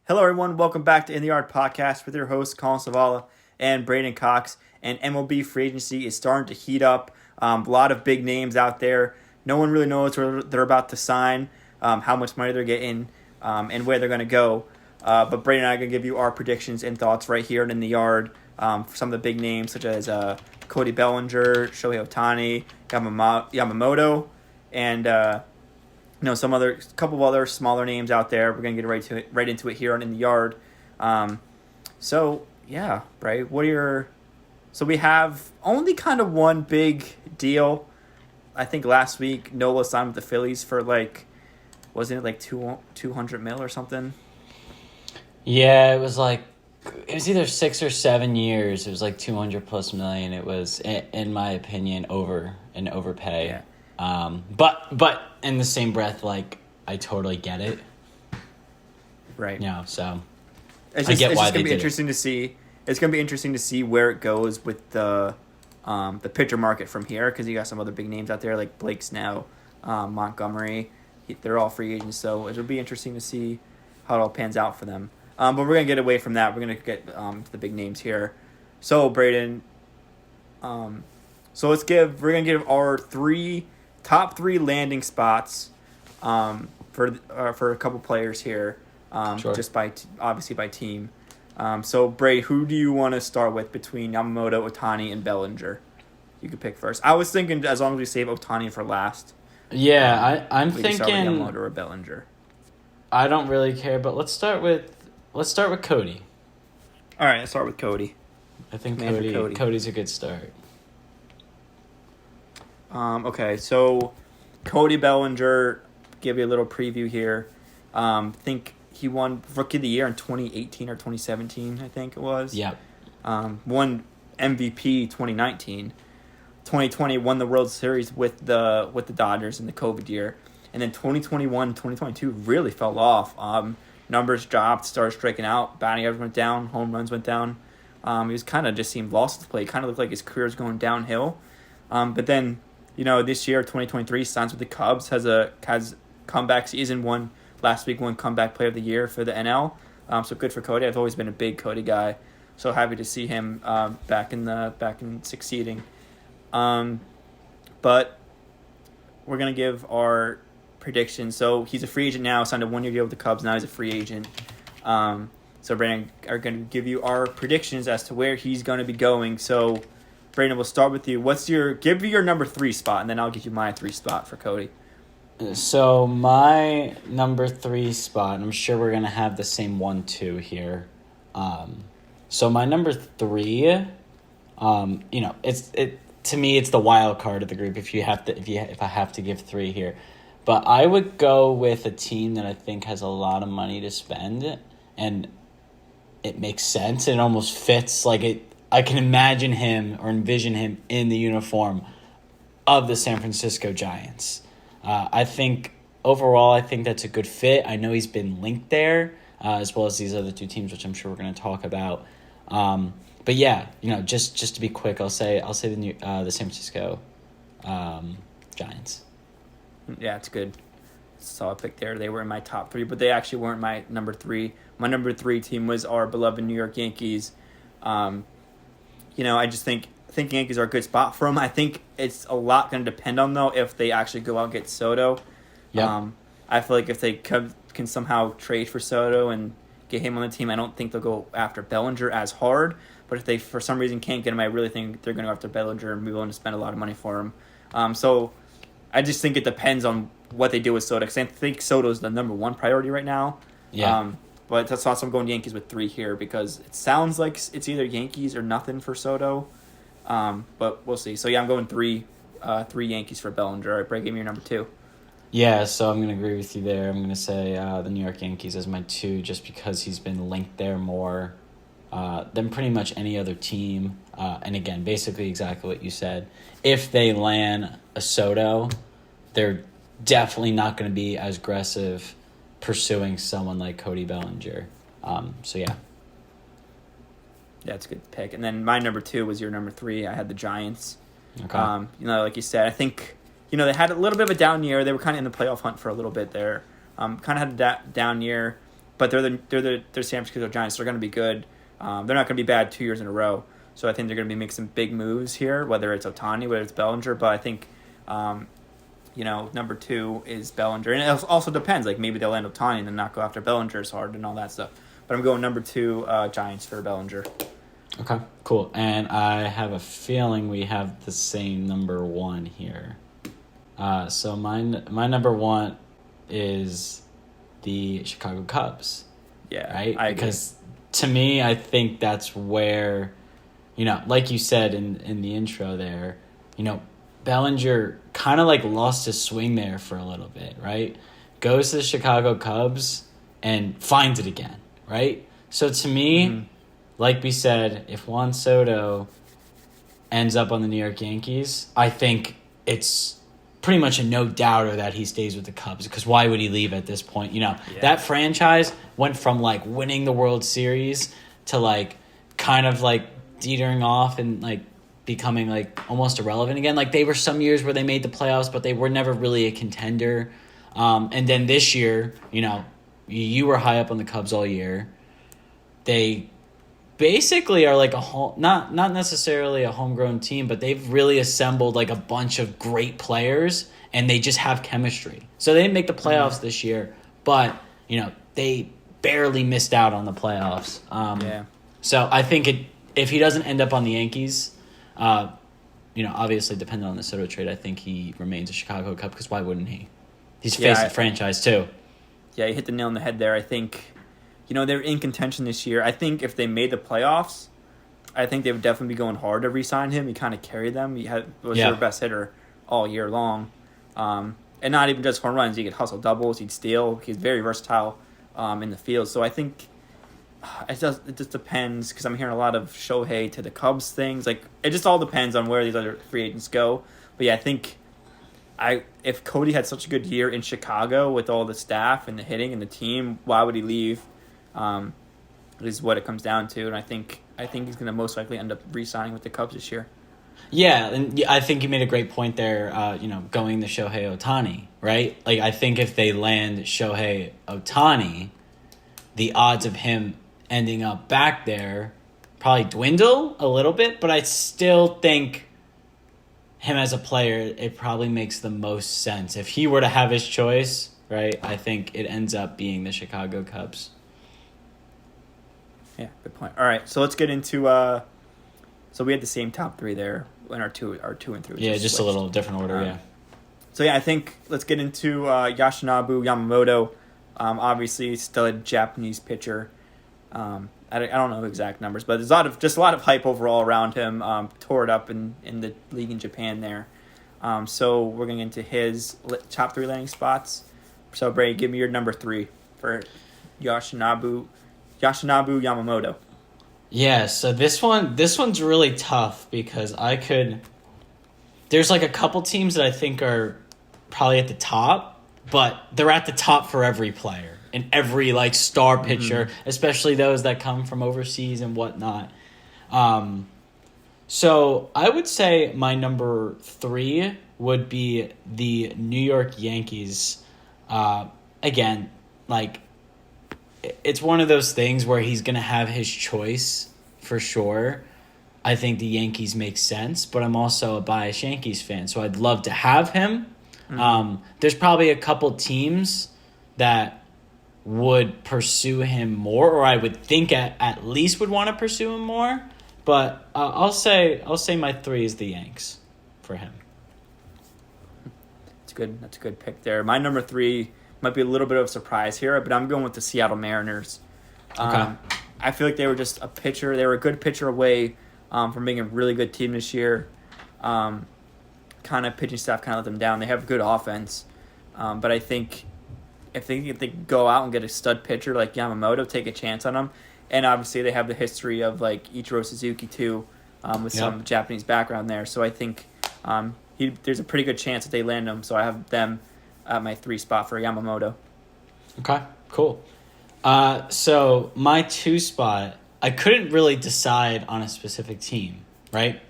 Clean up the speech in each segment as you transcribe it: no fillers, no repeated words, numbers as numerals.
Hello, everyone. Welcome back to In the Yard Podcast with your hosts, Collin Savala and Braeden Cox. And MLB free agency is starting to heat up. A lot of big names out there. No one really knows where they're about to sign, how much money they're getting, and where they're going to go. But Braeden and I are going to give you our predictions and thoughts right here In the Yard for some of the big names, such as Cody Bellinger, Shohei Ohtani, Yamamoto, and some couple of other smaller names out there. We're gonna get right into it here on In the Yard. So we have only kind of one big deal. I think last week Nola signed with the Phillies for wasn't it 200 mil or something? Yeah, it was either 6 or 7 years. It was like 200 plus million. It was, in my opinion, overpay. Yeah. But in the same breath, I totally get it. Right. Yeah. So it's I get why just they gonna be did interesting to see. It's gonna be interesting to see where it goes with the pitcher market from here, because you got some other big names out there like Blake Snell, Montgomery. They're all free agents, so it'll be interesting to see how it all pans out for them. But we're gonna get away from that. We're gonna get to the big names here. So Braeden, we're gonna give our top three landing spots for a couple players here, Sure. just obviously by team. So Bray, who do you want to start with between Yamamoto, Ohtani, and Bellinger? You could pick first. I was thinking as long as we save Ohtani for last. Yeah, I'm we can start with thinking Yamamoto or Bellinger. I don't really care, but let's start with Cody. All right, let's start with Cody. I think Cody. Cody's a good start. Okay, so Cody Bellinger, give you a little preview here. Think he won Rookie of the Year in 2018 or 2017, I think it was. Yep. Won MVP 2019. 2020 won the World Series with the Dodgers in the COVID year. And then 2021, 2022 really fell off. Numbers dropped, started striking out, batting average went down, home runs went down. He was kind of just seemed lost to play. Kind of looked like his career was going downhill. But then, this year, 2023, signs with the Cubs, has comeback season, last week won comeback player of the year for the NL. So good for Cody. I've always been a big Cody guy. So happy to see him back in succeeding. But we're gonna give our predictions. So he's a free agent now, signed a 1-year deal with the Cubs. Now he's a free agent. So Brandon are going to give you our predictions as to where he's going to be going. So Brandon, we'll start with you. Give me your number 3 spot, and then I'll give you my 3 spot for Cody. So my number 3 spot, and I'm sure we're gonna have the same 1-2 here. So my number 3, to me it's the wild card of the group. If I have to give 3 here, but I would go with a team that I think has a lot of money to spend, and it makes sense. It almost fits I can imagine him or envision him in the uniform of the San Francisco Giants. I think that's a good fit. I know he's been linked there, as well as these other 2 teams, which I'm sure we're going to talk about. But yeah, just to be quick, I'll say the San Francisco Giants. Yeah, it's good. Solid pick there. They were in my top 3, but they actually weren't my number 3. My number 3 team was our beloved New York Yankees. I just think Yankees are a good spot for them. I think it's a lot going to depend on, though, if they actually go out and get Soto. Yeah. I feel like if they can somehow trade for Soto and get him on the team, I don't think they'll go after Bellinger as hard. But if they, for some reason, can't get him, I really think they're going to go after Bellinger and be willing to spend a lot of money for him. So I just think it depends on what they do with Soto, because I think Soto is the number 1 priority right now. Yeah. But that's also I'm going Yankees with 3 here, because it sounds like it's either Yankees or nothing for Soto. But we'll see. So yeah, I'm going 3 Yankees for Bellinger. All right, Bray, give me your number 2. Yeah, so I'm going to agree with you there. I'm going to say the New York Yankees as my 2, just because he's been linked there more than pretty much any other team. And again, basically exactly what you said. If they land a Soto, they're definitely not going to be as aggressive pursuing someone like Cody Bellinger. So yeah. Yeah, it's a good pick. And then my number 2 was your number 3. I had the Giants. Okay. Like you said, I think they had a little bit of a down year. They were kind of in the playoff hunt for a little bit there. Kind of had a down year. but they're San Francisco Giants. They're going to be good. They're not going to be bad 2 years in a row. So I think they're going to be making some big moves here, whether it's Ohtani, whether it's Bellinger. But I think, number 2 is Bellinger. And it also depends. Like, maybe they'll end Ohtani and then not go after Bellinger as hard and all that stuff. But I'm going number 2, Giants for Bellinger. Okay, cool. And I have a feeling we have the same number 1 here. So my number 1 is the Chicago Cubs. Yeah, right? I agree. Because to me, I think that's where, like you said in the intro there, Bellinger kind of like lost his swing there for a little bit, right? Goes to the Chicago Cubs and finds it again, right? So to me, like we said, if Juan Soto ends up on the New York Yankees, I think it's pretty much a no-doubter that he stays with the Cubs, because why would he leave at this point? That franchise went from like winning the World Series to like kind of like teetering off and like becoming like almost irrelevant again. Like, they were some years where they made the playoffs, but they were never really a contender. And then this year, you were high up on the Cubs all year. They basically are like not necessarily a homegrown team, but they've really assembled like a bunch of great players, and they just have chemistry. So they didn't make the playoffs this year, but they barely missed out on the playoffs. So I think if he doesn't end up on the Yankees, obviously depending on the Soto trade, I think he remains a Chicago Cub, because why wouldn't he? He's facing the franchise too. Yeah, you hit the nail on the head there. I think, they're in contention this year. I think if they made the playoffs, I think they would definitely be going hard to re-sign him. He kind of carried them. He was their best hitter all year long. And not even just home runs. He could hustle doubles. He'd steal. He's very versatile in the field. So I think it just depends, because I'm hearing a lot of Shohei to the Cubs things. Like, it just all depends on where these other free agents go. But yeah, I think if Cody had such a good year in Chicago with all the staff and the hitting and the team, why would he leave? Is what it comes down to, and I think he's going to most likely end up re-signing with the Cubs this year. Yeah, and I think you made a great point there. Going to Shohei Ohtani, right? Like, I think if they land Shohei Ohtani, the odds of him ending up back there probably dwindle a little bit, but I still think him as a player, it probably makes the most sense. If he were to have his choice, right, I think it ends up being the Chicago Cubs. Yeah, good point. All right, so let's get into so we had the same top 3 there in our 2 and 3. Yeah, just switched. A little different order, yeah. So yeah, I think let's get into Yoshinobu Yamamoto. Obviously still a Japanese pitcher. I don't know exact numbers, but there's a lot of hype overall around him. Tore it up in the league in Japan there. So we're going into his top 3 landing spots. So Brady, give me your number 3 for Yoshinobu Yamamoto. Yeah, so this one's really tough, because there's like a couple teams that I think are probably at the top, but they're at the top for every player and every like star pitcher, especially those that come from overseas and whatnot. So I would say my number 3 would be the New York Yankees. Again, like, it's one of those things where he's going to have his choice for sure. I think the Yankees make sense, but I'm also a biased Yankees fan, so I'd love to have him. There's probably a couple teams that would pursue him more, or I would think at least would want to pursue him more. But I'll say my 3 is the Yanks for him. That's a good pick there. My number 3 might be a little bit of a surprise here, but I'm going with the Seattle Mariners. Okay. I feel like they were just a pitcher. They were a good pitcher away from being a really good team this year. Kind of pitching staff kind of let them down. They have good offense, but I think if they go out and get a stud pitcher like Yamamoto, take a chance on him, and obviously they have the history of like Ichiro Suzuki too, with some Japanese background there. So I think there's a pretty good chance that they land him. So I have them at my 3 spot for Yamamoto. Okay, cool. So my 2 spot, I couldn't really decide on a specific team, right?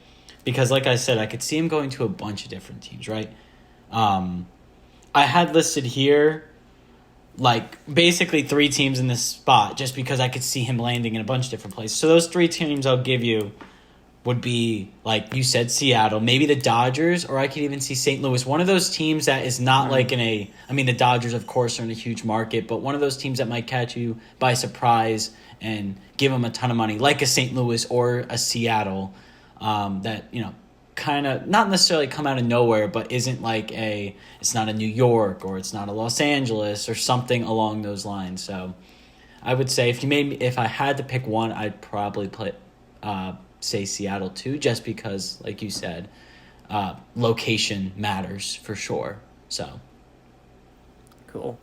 Because like I said, I could see him going to a bunch of different teams, right? I had listed here like basically 3 teams in this spot just because I could see him landing in a bunch of different places. So those 3 teams I'll give you would be, like you said, Seattle, maybe the Dodgers, or I could even see St. Louis. One of those teams that is not like the Dodgers, of course, are in a huge market, but one of those teams that might catch you by surprise and give them a ton of money, like a St. Louis or a Seattle, that, kind of not necessarily come out of nowhere, but isn't like it's not a New York or it's not a Los Angeles or something along those lines. So I would say if I had to pick one, I'd probably say Seattle too, just because, like you said, location matters for sure. So cool.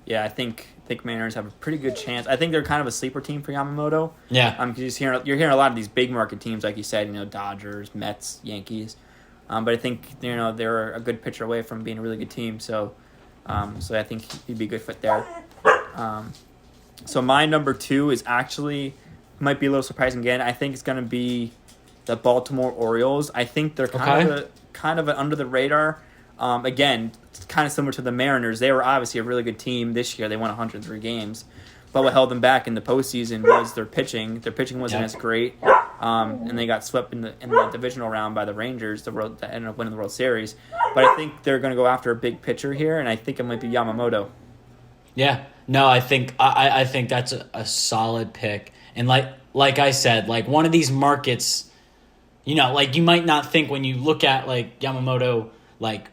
Yeah, I think Mariners have a pretty good chance. I think they're kind of a sleeper team for Yamamoto. Yeah. Because you're hearing a lot of these big market teams, like you said, Dodgers, Mets, Yankees. But I think they're a good pitcher away from being a really good team. So I think he'd be a good fit there. So my number 2 is actually might be a little surprising again. I think it's going to be the Baltimore Orioles. I think they're kind of an under the radar. Again, it's kind of similar to the Mariners. They were obviously a really good team this year. They won 103 games. But what held them back in the postseason was their pitching. Their pitching wasn't as great. And they got swept in the divisional round by the Rangers, that ended up winning the World Series. But I think they're going to go after a big pitcher here, and I think it might be Yamamoto. Yeah. No, I think that's a solid pick. And like I said, like one of these markets, like you might not think when you look at like Yamamoto, like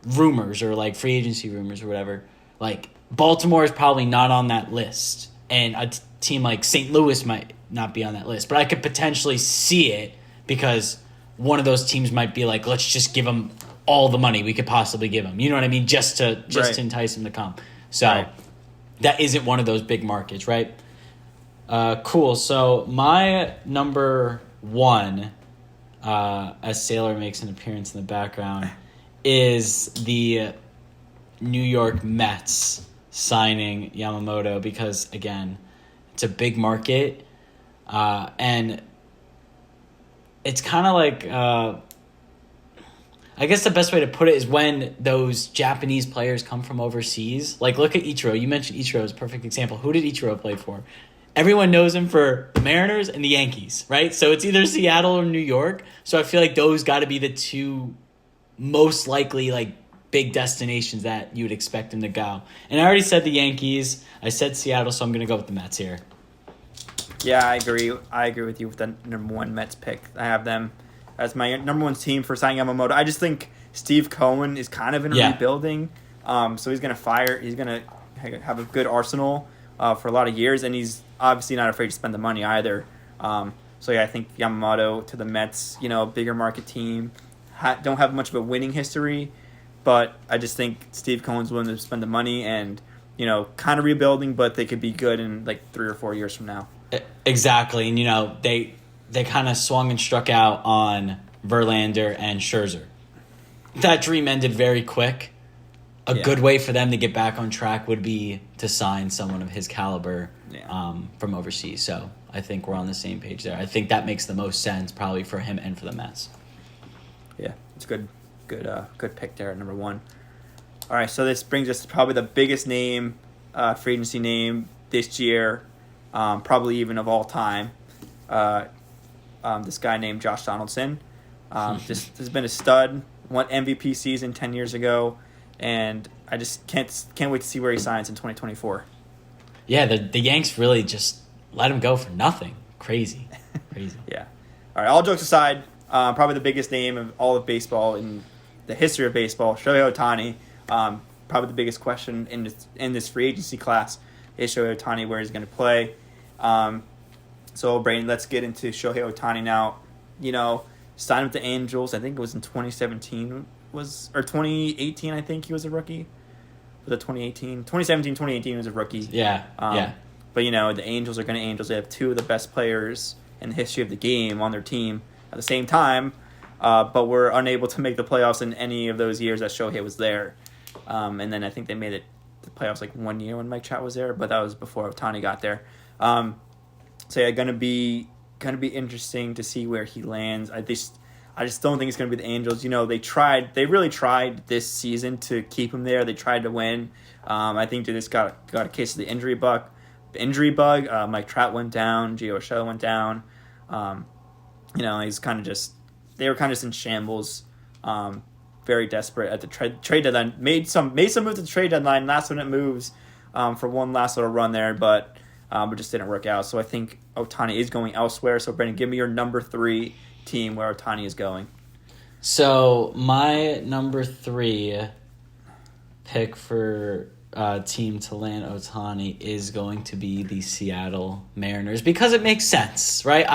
rumors or like free agency rumors or whatever, like Baltimore is probably not on that list, and a team like St. Louis might not be on that list, but I could potentially see it because one of those teams might be like, let's just give them all the money we could possibly give them, you know what I mean, just to entice them to come. So that isn't one of those big markets, right? Cool. So my number 1, as Sailor makes an appearance in the background, is the New York Mets signing Yamamoto because, again, it's a big market, and it's kind of like, I guess the best way to put it is when those Japanese players come from overseas. Like, look at Ichiro. You mentioned Ichiro as a perfect example. Who did Ichiro play for? Everyone knows him for the Mariners and the Yankees, right? So it's either Seattle or New York. So I feel like those got to be the 2 most likely like big destinations that you would expect him to go. And I already said the Yankees. I said Seattle, so I'm going to go with the Mets here. Yeah, I agree. I agree with you with the number 1 Mets pick. I have them as my number 1 team for signing Yamamoto. I just think Steve Cohen is kind of in a rebuilding. So he's going to have a good arsenal for a lot of years, and he's obviously not afraid to spend the money either. So I think Yamamoto to the Mets, bigger market team, don't have much of a winning history, but I just think Steve Cohen's willing to spend the money and, kind of rebuilding, but they could be good in like 3 or 4 years from now. Exactly, and they kind of swung and struck out on Verlander and Scherzer. That dream ended very quick. A good way for them to get back on track would be to sign someone of his caliber from overseas. So I think we're on the same page there. I think that makes the most sense probably for him and for the Mets. Yeah, it's good pick there at number 1. All right, so this brings us to probably the biggest name, free agency name this year, probably even of all time. This guy named Josh Donaldson. Just has been a stud. Won MVP season 10 years ago, and I just can't wait to see where he signs in 2024. Yeah, the Yanks really just let him go for nothing. Crazy. Yeah. All right, all jokes aside, probably the biggest name of all of baseball in the history of baseball, Shohei Ohtani. Probably the biggest question in this free agency class is Shohei Ohtani, where he's going to play. So, Braeden, let's get into Shohei Ohtani now. Signed with the Angels, I think it was in 2017, or 2018, I think he was a rookie. Was it 2018? 2017, 2018 he was a rookie. Yeah, But, the Angels are going to Angels. They have 2 of the best players in the history of the game on their team at the same time, but were unable to make the playoffs in any of those years that Shohei was there. And then I think they made the playoffs like 1 year when Mike Trout was there, but that was before Ohtani got there. So yeah, gonna be interesting to see where he lands. I just don't think it's going to be the Angels. They really tried this season to keep him there. They tried to win. I think they just got a case of the injury bug. Mike Trout went down. Gio Urshela went down. He's kind of just they were kind of just in shambles. Very desperate at the trade deadline. Made some moves at the trade deadline, last minute moves for one last little run there, but it just didn't work out. So I think Ohtani is going elsewhere. So Brandon, give me your number 3 team where Ohtani is going. So my number 3 pick for team to land Ohtani is going to be the Seattle Mariners because it makes sense, right?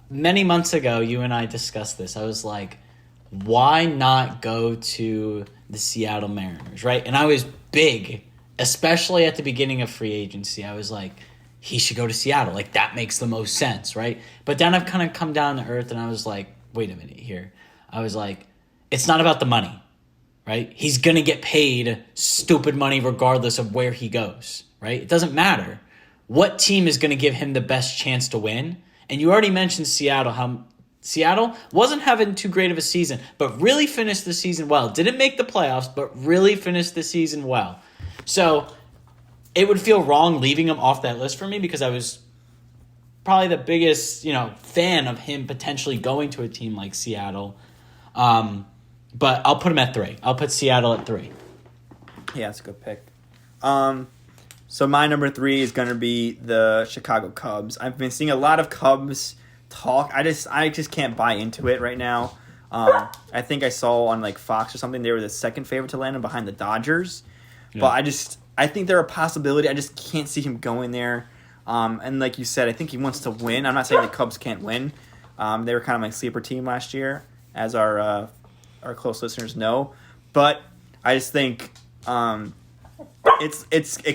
Many months ago, you and I discussed this. I was like, why not go to the Seattle Mariners, right? And I was big, especially at the beginning of free agency. I was like, he should go to Seattle. Like, that makes the most sense, right? But then I've kind of come down to earth, and I was like, wait a minute here. I was like, it's not about the money, right? He's going to get paid stupid money regardless of where he goes, right? It doesn't matter. What team is going to give him the best chance to win? And you already mentioned Seattle, how Seattle wasn't having too great of a season, but really finished the season well. Didn't make the playoffs, but really finished the season well. So it would feel wrong leaving him off that list for me because I was probably the biggest, fan of him potentially going to a team like Seattle. But I'll put him at 3. I'll put Seattle at 3. Yeah, that's a good pick. So my number 3 is going to be the Chicago Cubs. I've been seeing a lot of Cubs talk. I just can't buy into it right now. I think I saw on like Fox or something they were the second favorite to land him behind the Dodgers. Yeah. But I think they're a possibility. I just can't see him going there. And like you said, I think he wants to win. I'm not saying the Cubs can't win. They were kind of my sleeper team last year, as our close listeners know. But I just think it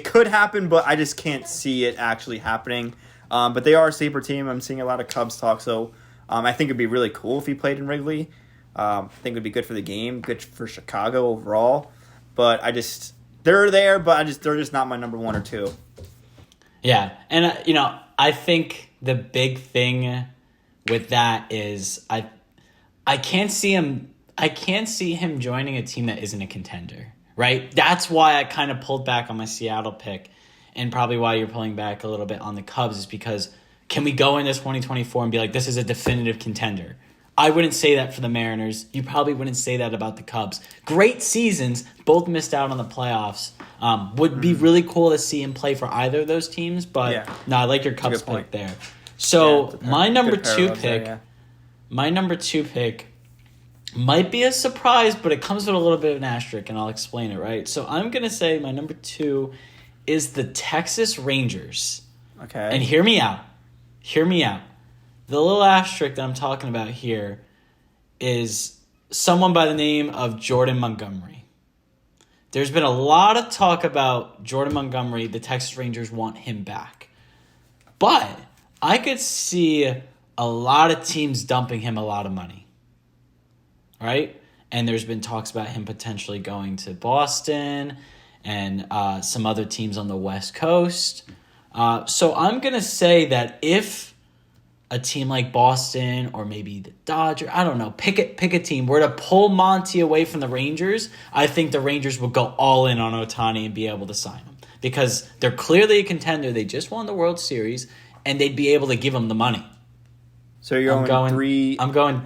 could happen, but I just can't see it actually happening. But they are a sleeper team. I'm seeing a lot of Cubs talk, so I think it'd be really cool if he played in Wrigley. I think it'd be good for the game, good for Chicago overall. But they're there, but they're just not my number 1 or 2. Yeah, and I think the big thing with that is I can't see him joining a team that isn't a contender, right? That's why I kind of pulled back on my Seattle pick, and probably why you're pulling back a little bit on the Cubs is because can we go into 2024 and be like, this is a definitive contender? I wouldn't say that for the Mariners. You probably wouldn't say that about the Cubs. Great seasons, both missed out on the playoffs. Would be really cool to see him play for either of those teams, but no, I like your Cubs pick there. So my number 2 pick, my number 2 pick might be a surprise, but it comes with a little bit of an asterisk, and I'll explain it, right? So I'm going to say my number 2 is the Texas Rangers. Okay. And hear me out. The little asterisk that I'm talking about here is someone by the name of Jordan Montgomery. There's been a lot of talk about Jordan Montgomery. The Texas Rangers want him back. But I could see a lot of teams dumping him a lot of money. Right? And there's been talks about him potentially going to Boston and some other teams on the West Coast. So I'm going to say that if a team like Boston or maybe the Dodgers, I don't know, pick a team, were to pull Monty away from the Rangers, I think the Rangers would go all in on Ohtani and be able to sign him. Because they're clearly a contender. They just won the World Series, and they'd be able to give him the money. So you're going 3... I'm going...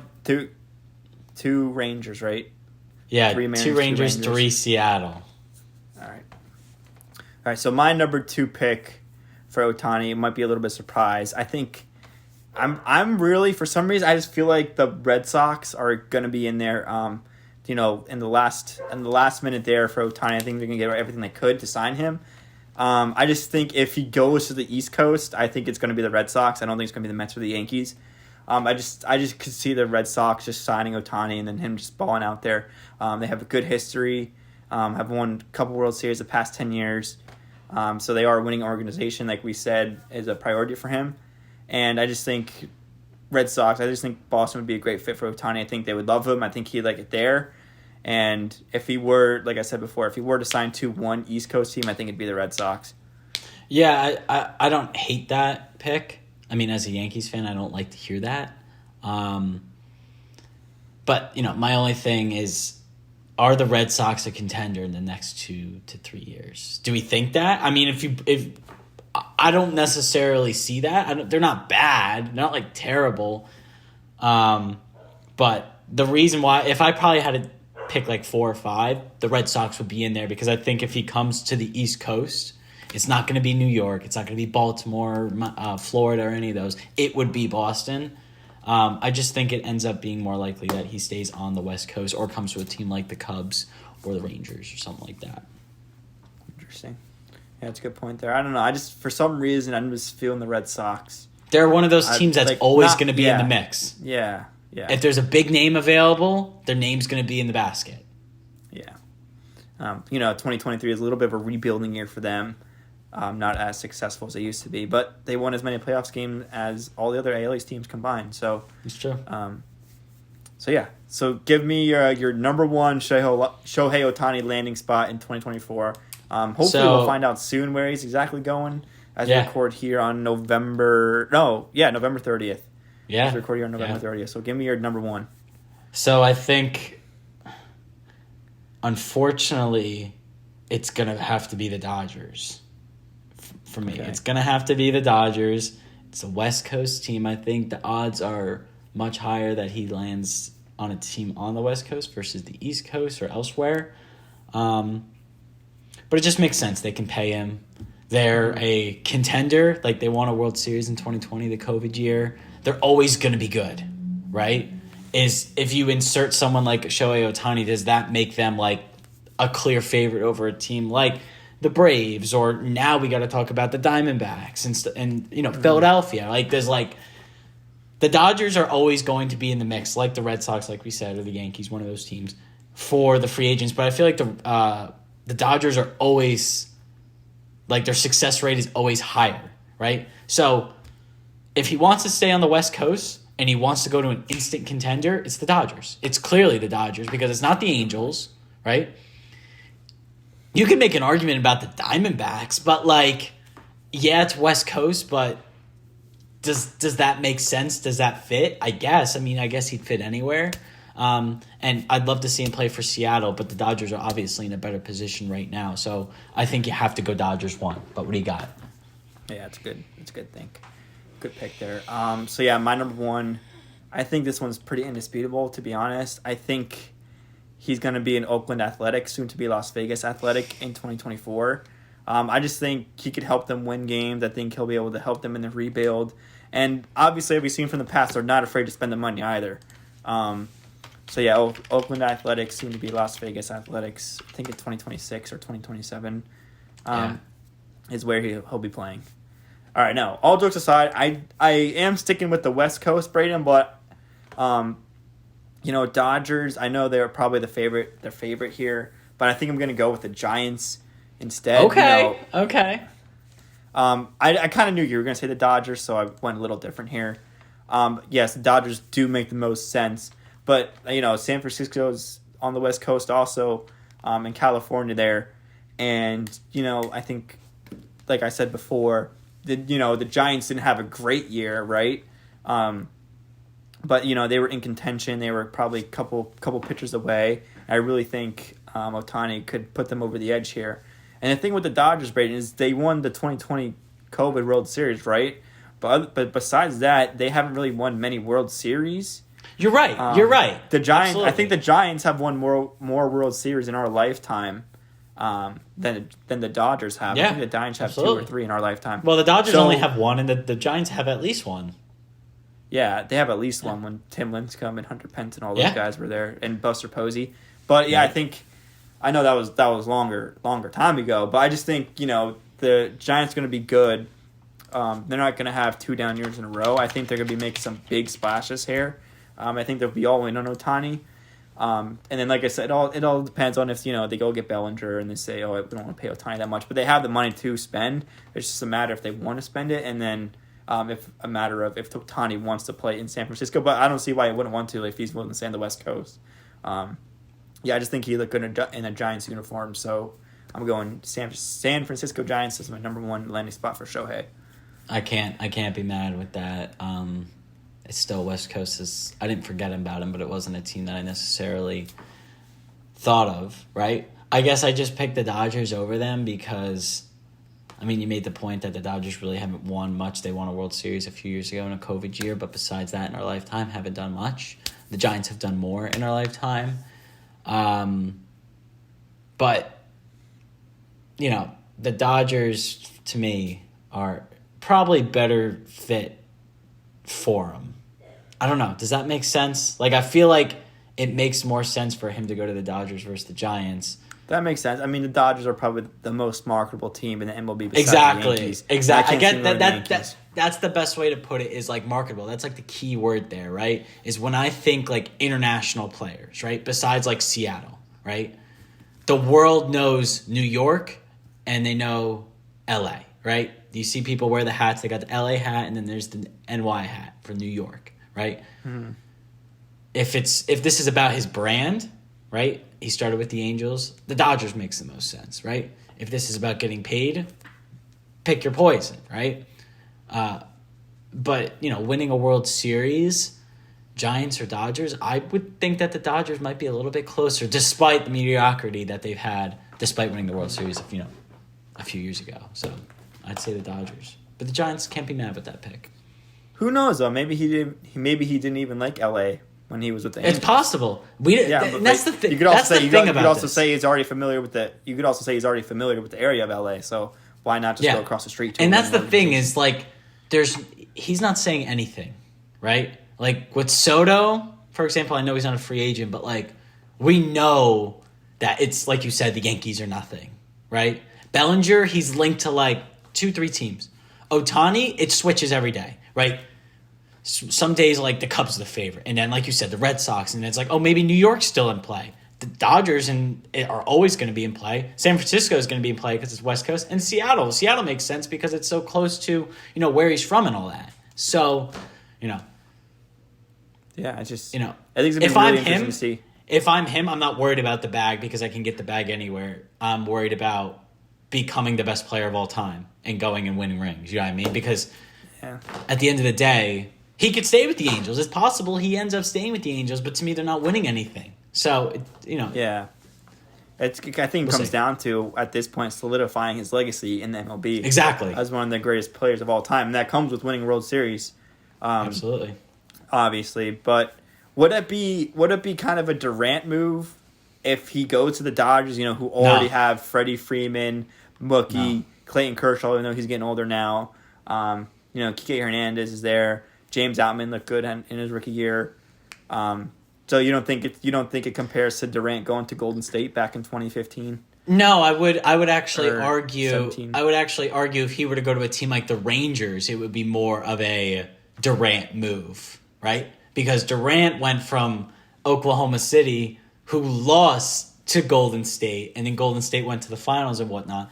2 Rangers, right? Yeah, 2 Rangers, 3 Seattle. All right, so my number 2 pick for Ohtani might be a little bit surprised. I think I'm really, for some reason, I just feel like the Red Sox are going to be in there. In the last minute there for Ohtani, I think they're going to get everything they could to sign him. I just think if he goes to the East Coast, I think it's going to be the Red Sox. I don't think it's going to be the Mets or the Yankees. I just could see the Red Sox just signing Ohtani and then him just balling out there. They have a good history, have won a couple World Series the past 10 years. So they are a winning organization, like we said, is a priority for him. And I just think Boston would be a great fit for Ohtani. I think they would love him. I think he'd like it there. And if he were, like I said before, if he were to sign to one East Coast team, I think it'd be the Red Sox. Yeah, I don't hate that pick. I mean, as a Yankees fan, I don't like to hear that. But, my only thing is, are the Red Sox a contender in the next 2 to 3 years? Do we think that? I mean, if I don't necessarily see that. They're not bad. They're not, terrible. But the reason why, if I probably had to pick 4 or 5, the Red Sox would be in there because I think if he comes to the East Coast, it's not going to be New York. It's not going to be Baltimore, Florida, or any of those. It would be Boston. I just think it ends up being more likely that he stays on the West Coast or comes to a team like the Cubs or the Rangers or something like that. Interesting. Yeah, that's a good point there. I don't know. For some reason, I'm just feeling the Red Sox. They're one of those teams that's always going to be in the mix. Yeah. If there's a big name available, their name's going to be in the basket. Yeah. 2023 is a little bit of a rebuilding year for them. Not as successful as they used to be, but they won as many playoffs games as all the other AL East teams combined. So it's true. So give me your number one Shohei Ohtani landing spot in 2024. Hopefully we'll find out soon where he's exactly going as we record here on November 30th. Yeah. As we record here on November 30th. So give me your number one. So I think, unfortunately, it's going to have to be the Dodgers. For me, It's going to have to be the Dodgers. It's a West Coast team. I think the odds are much higher that he lands on a team on the West Coast versus the East Coast or elsewhere. But it just makes sense. They can pay him. They're a contender. They won a World Series in 2020, the COVID year. They're always going to be good, right? If you insert someone like Shohei Ohtani, does that make them a clear favorite over a team like the Braves, or now we got to talk about the Diamondbacks and Philadelphia. There's the Dodgers are always going to be in the mix, like the Red Sox, like we said, or the Yankees, one of those teams for the free agents. But I feel like the Dodgers are always their success rate is always higher, right? So if he wants to stay on the West Coast and he wants to go to an instant contender, it's the Dodgers. It's clearly the Dodgers because it's not the Angels, right? You can make an argument about the Diamondbacks, but it's West Coast, but does that make sense? Does that fit? I guess. I mean, I guess he'd fit anywhere. And I'd love to see him play for Seattle, but the Dodgers are obviously in a better position right now. So I think you have to go Dodgers one. But what do you got? Yeah, it's good. It's a good think. Good pick there. My number one, I think this one's pretty indisputable, to be honest. I think he's going to be an Oakland Athletic, soon to be Las Vegas Athletic in 2024. I just think he could help them win games. I think he'll be able to help them in the rebuild. And obviously, as we've seen from the past, they're not afraid to spend the money either. Oakland Athletics, soon to be Las Vegas Athletics, I think in 2026 or 2027 is where he'll be playing. All right, now, all jokes aside, I am sticking with the West Coast, Braeden, but Dodgers, I know they're probably the favorite here, but I think I'm going to go with the Giants instead. Okay. I kind of knew you were going to say the Dodgers, so I went a little different here. Yes, the Dodgers do make the most sense, but San Francisco's on the West Coast also, in California there, and I think, like I said before, the Giants didn't have a great year, right? But they were in contention. They were probably a couple pitchers away. I really think Ohtani could put them over the edge here. And the thing with the Dodgers, Braeden, is they won the 2020 COVID World Series, right? But besides that, they haven't really won many World Series. You're right. You're right. The Giants. Absolutely. I think the Giants have won more World Series in our lifetime than the Dodgers have. Yeah, I think the Giants have absolutely. 2 or 3 in our lifetime. Well, the Dodgers only have 1, and the Giants have at least 1. Yeah, they have at least one when Tim Lincecum and Hunter Pence and all those guys were there, and Buster Posey. But I know that was longer time ago. But I just think the Giants are going to be good. They're not going to have 2 down years in a row. I think they're going to be making some big splashes here. I think they'll be all in on Ohtani. And then, like I said, it all depends on if they go get Bellinger and they say, we don't want to pay Ohtani that much, but they have the money to spend. It's just a matter if they want to spend it, and then if Ohtani wants to play in San Francisco. But I don't see why he wouldn't want to if he's willing to stay on the West Coast. I just think he looked good in a Giants uniform. So I'm going San Francisco Giants as my number one landing spot for Shohei. I can't be mad with that. it's still West Coast is. I didn't forget about him, but it wasn't a team that I necessarily thought of. Right? I guess I just picked the Dodgers over them because, I mean, you made the point that the Dodgers really haven't won much. They won a World Series a few years ago in a COVID year, but besides that, in our lifetime, haven't done much. The Giants have done more in our lifetime. But, you know, the Dodgers, to me, are probably better fit for him. I don't know. Does that make sense? Like, I feel like it makes more sense for him to go to the Dodgers versus the Giants. That makes sense. I mean, the Dodgers are probably the most marketable team in the MLB besides the Yankees. Exactly. I get that. That's the best way to put it, is like marketable. That's like the key word there, right? Is when I think like international players, right? Besides like Seattle, right? The world knows New York and they know LA, right? You see people wear the hats. They got the LA hat and then there's the NY hat for New York, right? Mm-hmm. If this is about his brand, right? He started with the Angels. The Dodgers makes the most sense, right? If this is about getting paid, pick your poison, right? But, you know, winning a World Series, Giants or Dodgers, I would think that the Dodgers might be a little bit closer, despite the mediocrity that they've had, despite winning the World Series, you know, a few years ago. So I'd say the Dodgers. But the Giants can't be mad with that pick. Who knows, though? Maybe he didn't even like LA when he was with the Angels. It's possible. That's the thing. You could also say he's already familiar with the. You could also say he's already familiar with the area of LA. So why not just go across the street to him? And that's the thing is like, he's not saying anything, right? Like with Soto, for example, I know he's not a free agent, but like we know that it's like you said, the Yankees are nothing, right? Bellinger, he's linked to like 2-3 teams. Ohtani, it switches every day, right? Some days, like, the Cubs are the favorite. And then, like you said, the Red Sox. And it's like, oh, maybe New York's still in play. The Dodgers are always going to be in play. San Francisco is going to be in play because it's West Coast. And Seattle. Seattle makes sense because it's so close to, you know, where he's from and all that. So, you know. Yeah, I just, you know, I think it's really interesting to see. If I'm him, I'm not worried about the bag because I can get the bag anywhere. I'm worried about becoming the best player of all time and going and winning rings. You know what I mean? Because at the end of the day, he could stay with the Angels. It's possible he ends up staying with the Angels, but to me, they're not winning anything. So, you know. Yeah. I think it comes down to, at this point, solidifying his legacy in the MLB. Exactly. As one of the greatest players of all time. And that comes with winning a World Series. Absolutely. Obviously. But would it be kind of a Durant move if he goes to the Dodgers, you know, who already have Freddie Freeman, Mookie, Clayton Kershaw, even though he's getting older now. You know, Kike Hernandez is there. James Outman looked good in his rookie year. So you don't think it compares to Durant going to Golden State back in 2015? No, I would actually argue 17. I would actually argue if he were to go to a team like the Rangers, it would be more of a Durant move, right? Because Durant went from Oklahoma City, who lost to Golden State, and then Golden State went to the finals and whatnot,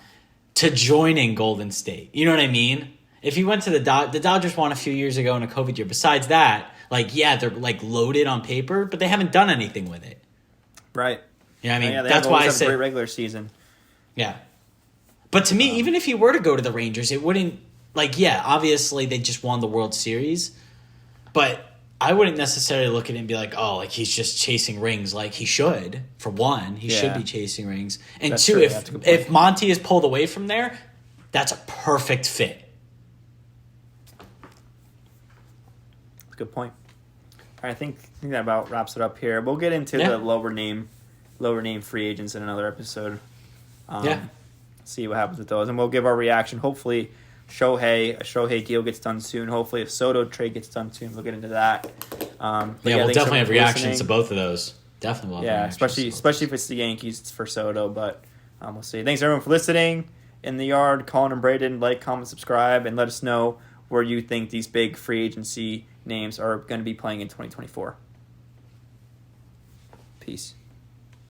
to joining Golden State. You know what I mean? If he went to the Dodgers won a few years ago in a COVID year. Besides that, like, yeah, they're like loaded on paper, but they haven't done anything with it. Right. You know what I mean? Yeah, that's why I said a great regular season. Yeah. But to me, even if he were to go to the Rangers, it wouldn't, like, yeah, obviously they just won the World Series, but I wouldn't necessarily look at it and be like, oh, like he's just chasing rings. Like he should, for one. He should be chasing rings. And that's two, true. if Monty is pulled away from there, that's a perfect fit. Good point. All right, I think that about wraps it up here. We'll get into the lower name free agents in another episode. See what happens with those, and we'll give our reaction. Hopefully, a Shohei deal gets done soon. Hopefully, a Soto trade gets done soon. We'll get into that. We'll definitely have reactions to both of those. Definitely, especially if it's the Yankees, it's for Soto. But we'll see. Thanks everyone for listening. In the Yard, Collin and Braeden, like, comment, subscribe, and let us know where you think these big free agency names are going to be playing in 2024. Peace.